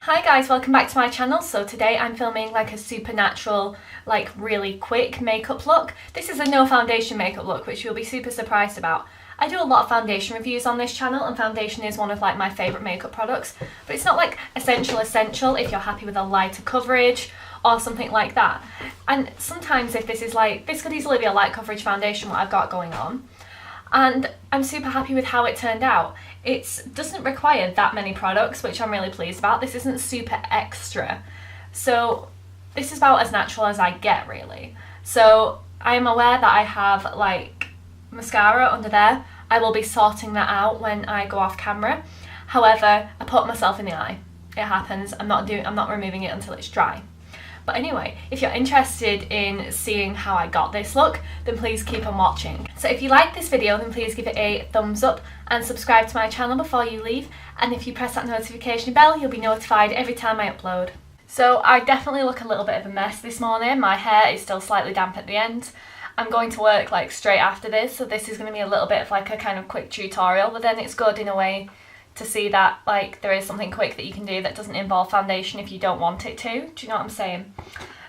Hi guys, welcome back to my channel. So today I'm filming like a supernatural, like really quick makeup look. This is a no foundation makeup look, which you'll be super surprised about. I do a lot of foundation reviews on this channel and foundation is one of like my favourite makeup products, but it's not like essential if you're happy with a lighter coverage or something like that. And sometimes if this is like, this could easily be a light coverage foundation what I've got going on. And I'm super happy with how it turned out. It doesn't require that many products, which I'm really pleased about. This isn't super extra. So this is about as natural as I get, really. So I am aware that I have like mascara under there. I will be sorting that out when I go off camera. However, I put myself in the eye. It happens. I'm not removing it until it's dry. But anyway, if you're interested in seeing how I got this look, then please keep on watching. So if you like this video, then please give it a thumbs up and subscribe to my channel before you leave. And if you press that notification bell, you'll be notified every time I upload. So I definitely look a little bit of a mess this morning. My hair is still slightly damp at the end. I'm going to work like straight after this, so this is going to be a little bit of like a kind of quick tutorial, but then it's good in a way to see that like there is something quick that you can do that doesn't involve foundation if you don't want it to. Do you know what I'm saying?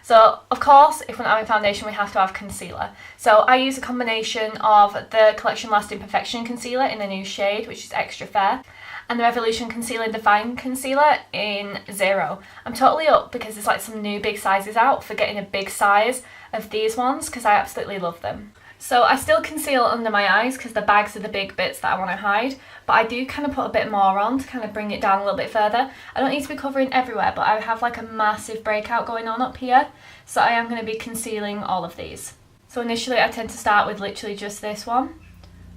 So of course, if we're not having foundation, we have to have concealer. So I use a combination of the Collection Lasting Perfection concealer in a new shade, which is Extra Fair, and the Revolution Concealer Define Concealer in Zero. I'm totally up because there's like some new big sizes out for getting a big size of these ones because I absolutely love them. So I still conceal under my eyes because the bags are the big bits that I want to hide, but I do kind of put a bit more on to kind of bring it down a little bit further. I don't need to be covering everywhere, but I have like a massive breakout going on up here, so I am going to be concealing all of these. So initially I tend to start with literally just this one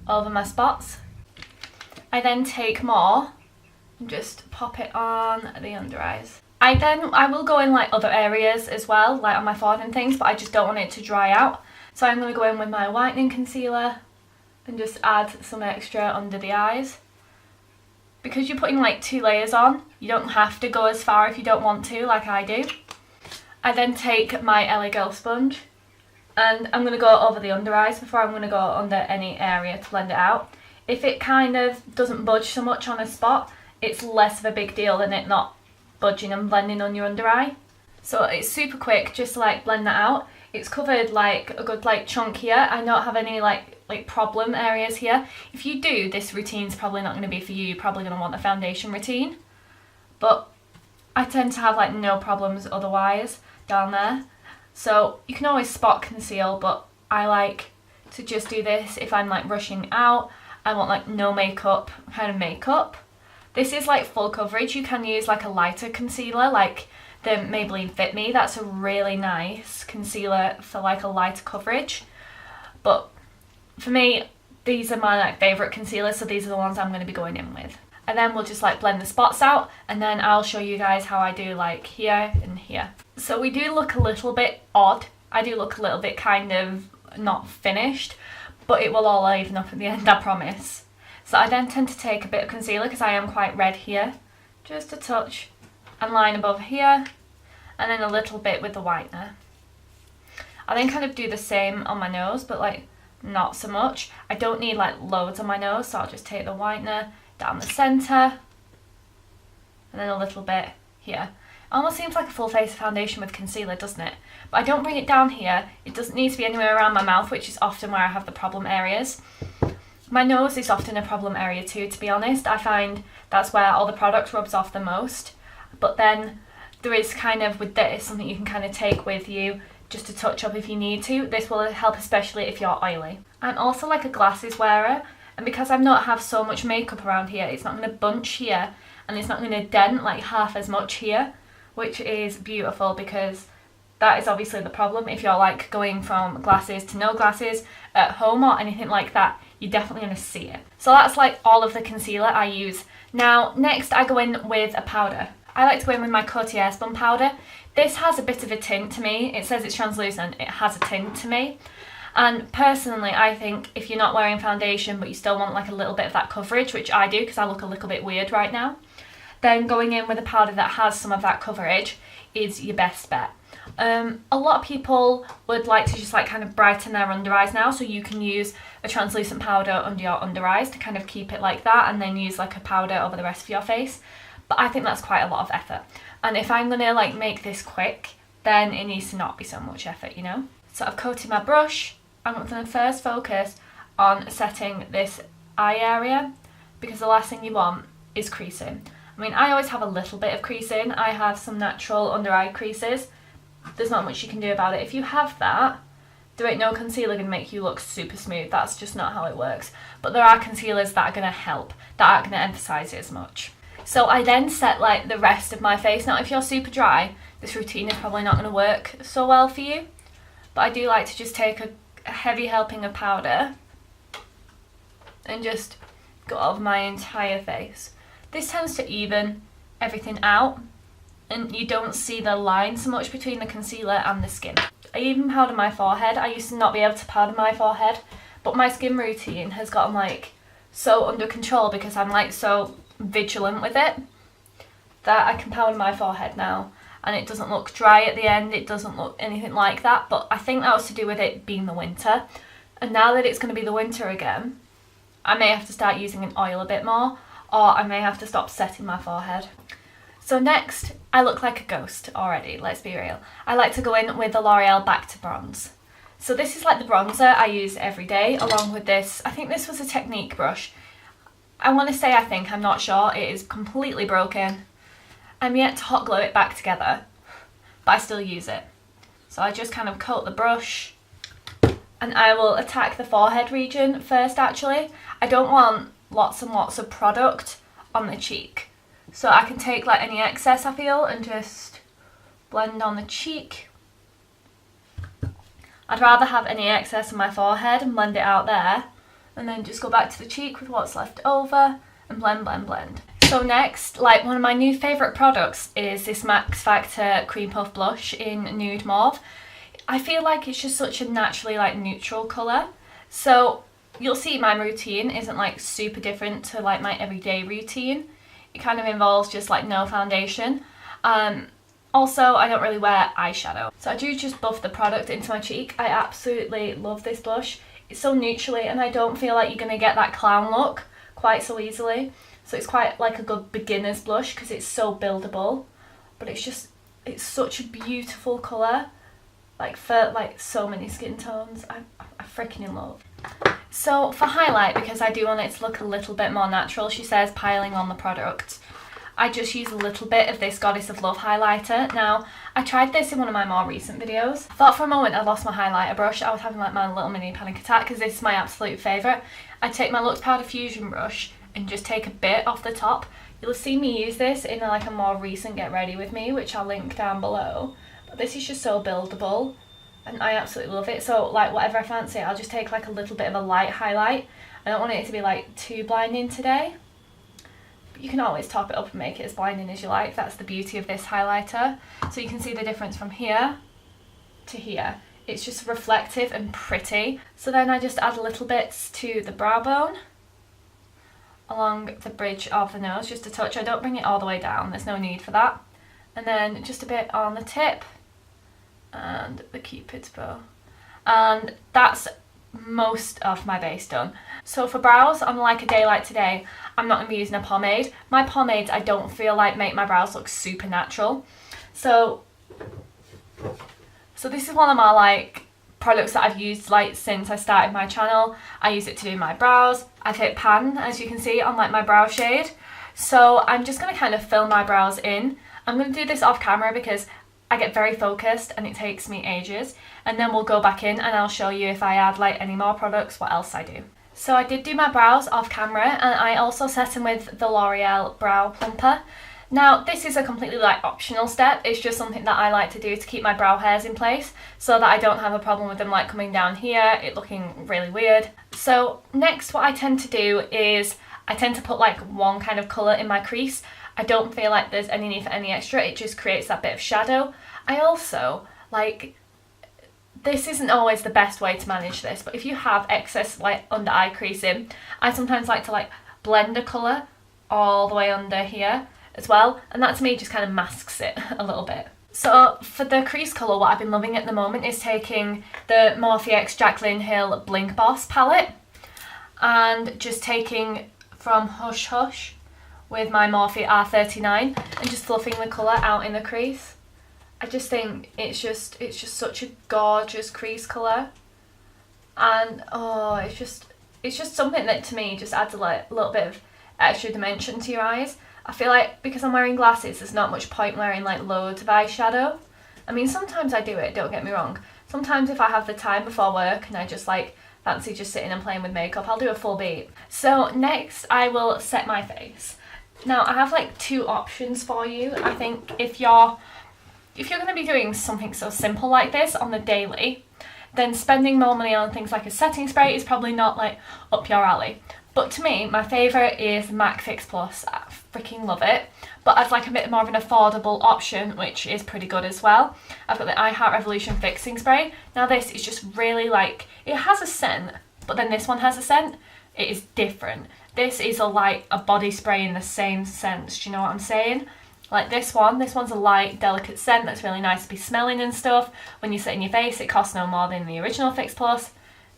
over my spots. I then take more and just pop it on the under eyes. I will go in like other areas as well, like on my forehead and things, but I just don't want it to dry out. So I'm going to go in with my whitening concealer and just add some extra under the eyes. Because you're putting like 2 layers on, you don't have to go as far if you don't want to, like I do. I then take my LA Girl sponge and I'm going to go over the under eyes before I'm going to go under any area to blend it out. If it kind of doesn't budge so much on a spot, it's less of a big deal than it not budging and blending on your under eye. So it's super quick just to like blend that out. It's covered like a good like chunk here. I don't have any like problem areas here. If you do, this routine's probably not going to be for you. You're probably going to want a foundation routine. But I tend to have like no problems otherwise down there. So you can always spot conceal, but I like to just do this if I'm like rushing out. I want like no makeup kind of makeup. This is like full coverage. You can use like a lighter concealer like the Maybelline Fit Me. That's a really nice concealer for like a lighter coverage. But for me, these are my like favourite concealers, so these are the ones I'm going to be going in with. And then we'll just like blend the spots out and then I'll show you guys how I do like here and here. So we do look a little bit odd. I do look a little bit kind of not finished, but it will all even up at the end, I promise. So I then tend to take a bit of concealer because I am quite red here, just a touch, and line above here, and then a little bit with the whitener. I then kind of do the same on my nose, but like not so much. I don't need like loads on my nose, so I'll just take the whitener down the centre, and then a little bit here. It almost seems like a full face foundation with concealer, doesn't it? But I don't bring it down here. It doesn't need to be anywhere around my mouth, which is often where I have the problem areas. My nose is often a problem area too, to be honest. I find that's where all the product rubs off the most. But then there is kind of with this something you can kind of take with you just to touch up if you need to. This will help especially if you're oily. I'm also like a glasses wearer, and because I not have so much makeup around here, it's not going to bunch here and it's not going to dent like half as much here, which is beautiful because that is obviously the problem. If you're like going from glasses to no glasses at home or anything like that, you're definitely going to see it. So that's like all of the concealer I use. Now next I go in with a powder. I like to go in with my Coty Airspun powder. This has a bit of a tint to me. It says it's translucent, it has a tint to me. And personally I think if you're not wearing foundation but you still want like a little bit of that coverage, which I do because I look a little bit weird right now, then going in with a powder that has some of that coverage is your best bet. A lot of people would like to just like kind of brighten their under eyes now, so you can use a translucent powder under your under eyes to kind of keep it like that and then use like a powder over the rest of your face. but I think that's quite a lot of effort. And if I'm gonna like make this quick, then it needs to not be so much effort, you know? So I've coated my brush. I'm gonna first focus on setting this eye area, because the last thing you want is creasing. I mean, I always have a little bit of creasing. I have some natural under eye creases. There's not much you can do about it. If you have that, there ain't no concealer going to make you look super smooth. That's just not how it works. But there are concealers that are going to help, that aren't going to emphasise it as much. So I then set like the rest of my face. Now if you're super dry, this routine is probably not going to work so well for you. But I do like to just take a heavy helping of powder and just go over my entire face. This tends to even everything out, and you don't see the line so much between the concealer and the skin. I even powder my forehead. I used to not be able to powder my forehead, but my skin routine has gotten like so under control because I'm like so vigilant with it that I can powder my forehead now, and it doesn't look dry at the end. It doesn't look anything like that, but I think that was to do with it being the winter, and now that it's going to be the winter again, I may have to start using an oil a bit more, or I may have to stop setting my forehead. So next, I look like a ghost already, let's be real. I like to go in with the L'Oreal Back to Bronze. So this is like the bronzer I use every day, along with this. I think this was a Technique brush. I want to say I'm not sure. It is completely broken. I'm yet to hot glue it back together, but I still use it. So I just kind of coat the brush, and I will attack the forehead region first actually. I don't want lots and lots of product on the cheek. So I can take like any excess I feel and just blend on the cheek. I'd rather have any excess on my forehead and blend it out there, and then just go back to the cheek with what's left over and blend, blend, blend. So next, like one of my new favourite products is this Max Factor Cream Puff Blush in Nude Mauve. I feel like it's just such a naturally like neutral colour. So you'll see my routine isn't like super different to like my everyday routine. It kind of involves just like no foundation. Also, I don't really wear eyeshadow, so I do just buff the product into my cheek. I absolutely love this blush. It's so neutrally, and I don't feel like you're going to get that clown look quite so easily. So it's quite like a good beginner's blush because it's so buildable, but it's such a beautiful colour, like for like so many skin tones. I freaking in love. So for highlight, because I do want it to look a little bit more natural, she says piling on the product, I just use a little bit of this Goddess of Love highlighter. Now, I tried this in one of my more recent videos. I thought for a moment I lost my highlighter brush. I was having like my little mini panic attack because this is my absolute favourite. I take my Lux Powder Fusion brush and just take a bit off the top. You'll see me use this in like a more recent Get Ready With Me, which I'll link down below. But this is just so buildable, and I absolutely love it. So like whatever I fancy, I'll just take like a little bit of a light highlight. I don't want it to be like too blinding today. You can always top it up and make it as blinding as you like. That's the beauty of this highlighter. So you can see the difference from here to here. It's just reflective and pretty. So then I just add little bits to the brow bone along the bridge of the nose, just a touch. I don't bring it all the way down, there's no need for that. And then just a bit on the tip and the cupid's bow. And that's most of my base done. So for brows, on like a day like today, I'm not going to be using a pomade. My pomades, I don't feel like make my brows look super natural. So this is one of my like products that I've used like since I started my channel. I use it to do my brows. I've hit pan, as you can see, on like my brow shade. So I'm just going to kind of fill my brows in. I'm going to do this off camera because I get very focused and it takes me ages. And then we'll go back in and I'll show you if I add like any more products, what else I do. So I did do my brows off camera, and I also set them with the L'Oreal Brow Plumper. Now this is a completely like optional step. It's just something that I like to do to keep my brow hairs in place so that I don't have a problem with them like coming down here, it looking really weird. So next what I tend to do is I tend to put like one kind of colour in my crease. I don't feel like there's any need for any extra, it just creates that bit of shadow. I also like, this isn't always the best way to manage this, but if you have excess like under eye creasing, I sometimes like to like blend a colour all the way under here as well, and that to me just kind of masks it a little bit. So for the crease colour, what I've been loving at the moment is taking the Morphe X Jaclyn Hill Blink Boss palette and just taking from Hush Hush with my Morphe R39 and just fluffing the colour out in the crease. I just think it's just such a gorgeous crease colour, and oh, it's just something that to me just adds a little bit of extra dimension to your eyes. I feel like because I'm wearing glasses, there's not much point wearing like loads of eyeshadow. I mean, sometimes I do it, don't get me wrong. Sometimes if I have the time before work and I just like fancy just sitting and playing with makeup, I'll do a full beat. So next I will set my face. Now I have like two options for you. I think if you're going to be doing something so simple like this on the daily, then spending more money on things like a setting spray is probably not like up your alley. But to me, my favourite is MAC Fix Plus. I freaking love it. But as like a bit more of an affordable option, which is pretty good as well, I've got the I Heart Revolution Fixing Spray. Now this is just really like, it has a scent, but then this one has a scent. It is different. This is a body spray in the same sense, do you know what I'm saying? Like this one's a light, delicate scent that's really nice to be smelling and stuff. When you sit in your face, it costs no more than the original Fix Plus.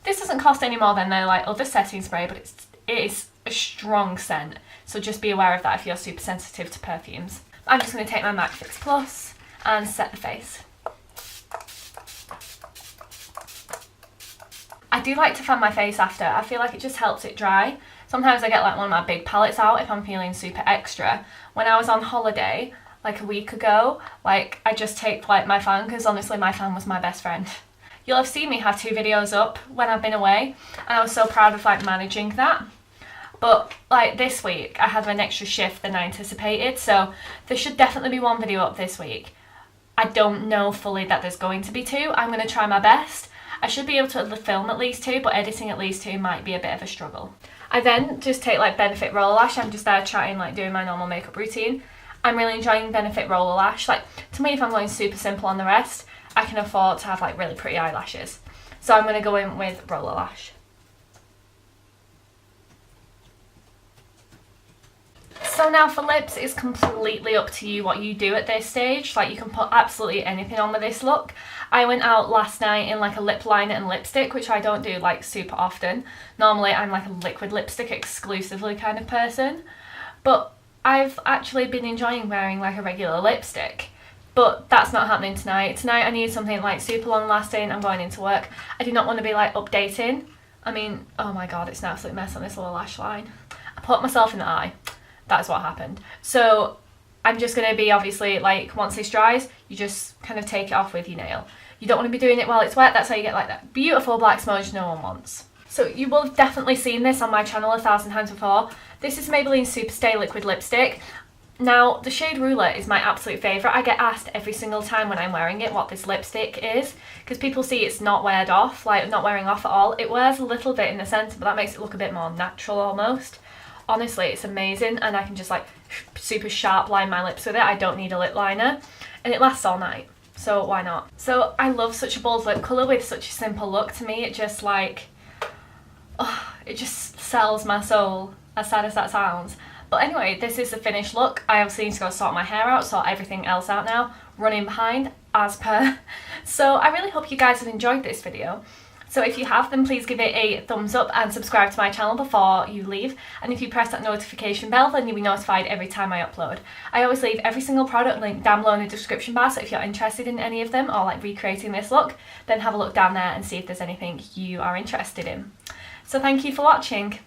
This doesn't cost any more than their like other setting spray, but it is a strong scent. So just be aware of that if you're super sensitive to perfumes. I'm just going to take my MAC Fix Plus and set the face. I do like to fan my face after. I feel like it just helps it dry. Sometimes I get like one of my big palettes out if I'm feeling super extra. When I was on holiday like a week ago, like I just take like my fan, because honestly my fan was my best friend. You'll have seen me have 2 videos up when I've been away, and I was so proud of like managing that. But like this week I had an extra shift than I anticipated, so there should definitely be 1 video up this week. I don't know fully that there's going to be 2. I'm going to try my best. I should be able to film at least 2, but editing at least 2 might be a bit of a struggle. I then just take like Benefit Roller Lash. I'm just there chatting, like doing my normal makeup routine. I'm really enjoying Benefit Roller Lash. Like to me, if I'm going super simple on the rest, I can afford to have like really pretty eyelashes. So I'm going to go in with Roller Lash. So now for lips, it's completely up to you what you do at this stage. Like you can put absolutely anything on with this look. I went out last night in like a lip liner and lipstick, which I don't do like super often. Normally I'm like a liquid lipstick exclusively kind of person. But I've actually been enjoying wearing like a regular lipstick. But that's not happening tonight. Tonight I need something like super long lasting. I'm going into work. I do not want to be like updating. I mean, oh my god, it's an absolute mess on this little lash line. I put myself in the eye. That's what happened. So I'm just going to be obviously like, once this dries, you just kind of take it off with your nail. You don't want to be doing it while it's wet. That's how you get like that beautiful black smudge no one wants. So you will have definitely seen this on my channel 1,000 times before. This is Maybelline Superstay Liquid Lipstick. Now the shade Ruler is my absolute favourite. I get asked every single time when I'm wearing it what this lipstick is, because people see it's not weared off, like not wearing off at all. It wears a little bit in the centre, but that makes it look a bit more natural almost. Honestly, it's amazing, and I can just like super sharp line my lips with it. I don't need a lip liner, and it lasts all night, so why not? So I love such a bold lip colour with such a simple look. To me, it just like, oh, it just sells my soul, as sad as that sounds. But anyway, this is the finished look. I obviously need to go sort my hair out, sort everything else out now, running behind as per. So I really hope you guys have enjoyed this video. So if you have, then please give it a thumbs up and subscribe to my channel before you leave. And if you press that notification bell, then you'll be notified every time I upload. I always leave every single product link down below in the description bar, so if you're interested in any of them or like recreating this look, then have a look down there and see if there's anything you are interested in. So thank you for watching.